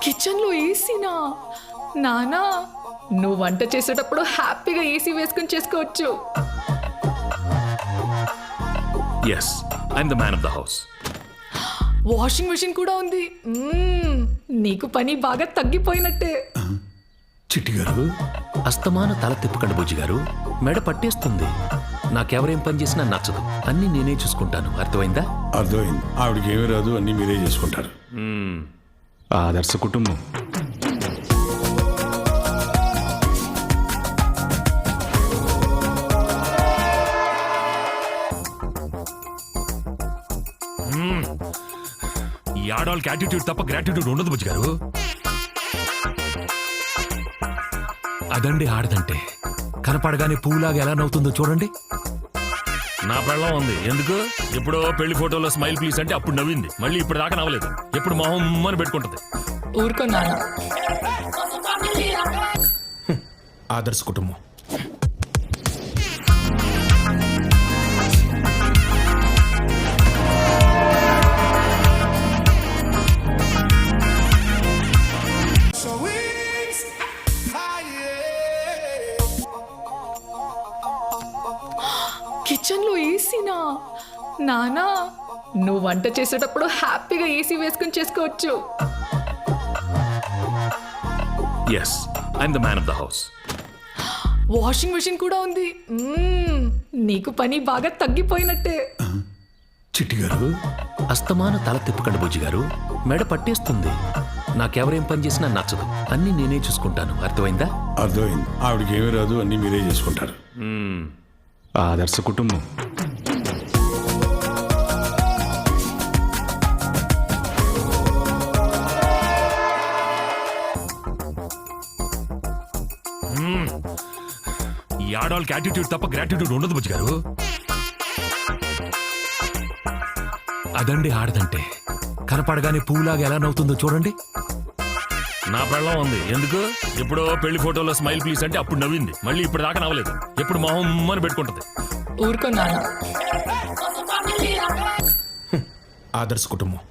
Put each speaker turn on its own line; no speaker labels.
Kitchen లో ఏసీనా? నానా, నువ్వు వంట చేసేటప్పుడు హ్యాపీగా ఏసీ వేసుకుని చేసుకోవచ్చు.
Yes, I'm the man of the house.
Washing machine కూడా ఉంది. నీకు పని బాగా తగ్గిపోయినట్టే.
చిట్టి గారు,
అస్తమాన తల తిప్పకండి బుజ్జి గారు, మెడ పట్టేస్తుంది. నాకెవరేం పని చేసినా నచ్చదు, అన్నీ నేనే చూసుకుంటాను. అర్థమైందా?
అర్థమైంది. ఆవిడకి ఏమీ రాదు, అన్నీ మీరే చేసుకుంటారు.
ఆదర్శ కుటుంబం.
ఈ ఆడవాళ్ళకి యాటిట్యూడ్ తప్ప గ్రాటిట్యూడ్ ఉండదు బుజ్జి గారు. అదండి ఆడదంటే. కనపడగానే పువ్వులాగా ఎలా నవ్వుతుందో చూడండి. నా పెళ్ళం ఉంది, ఎందుకు? ఎప్పుడో పెళ్లి ఫోటోలో స్మైల్ ప్లీజ్ అంటే అప్పుడు నవ్వింది, మళ్ళీ ఇప్పుడు దాకా నవ్వలేదు. ఎప్పుడు మొహం అని పెట్టుకుంటది.
ఊరుకో నాన్న.
ఆదర్శ కుటుంబం.
కిచెన్ లో ఏసీనా? నానా, నువ్వు వంట చేసేటప్పుడు హ్యాపీగా ఏసీ వేసుకుని చేసుకోవచ్చు.
Yes, I'm the man of the house.
Washing machine కూడా ఉంది. నీకు పని బాగా తగ్గిపోయినట్టే.
చిట్టి గారు,
అస్తమాన తల తిప్పకండి బుజ్జి గారు, మెడ పట్టేస్తుంది. నాకెవరేం పని చేసినా నచ్చదు, అన్నీ నేనే చూసుకుంటాను. అర్థమైందా?
అర్థమైంది. ఆవిడకి ఏమీ రాదు, అన్నీ మీరే చేసుకుంటారు.
ఆదర్శ కుటుంబం.
ఈ ఆడవాళ్ళకి యాటిట్యూడ్ తప్ప గ్రాటిట్యూడ్ ఉండదు బుజ్జి గారు. అదండి ఆడదంటే. కనపడగానే పువ్వులాగా ఎలా నవ్వుతుందో చూడండి. నా పెళ్ళం ఉంది, ఎందుకు? ఎప్పుడో పెళ్లి ఫోటోలో స్మైల్ ప్లీజ్ అంటే అప్పుడు నవ్వింది, మళ్ళీ ఇప్పుడు దాకా నవ్వలేదు. ఎప్పుడు మొహం అని పెట్టుకుంటది.
ఊరుకో నాన్న.
ఆదర్శ కుటుంబం.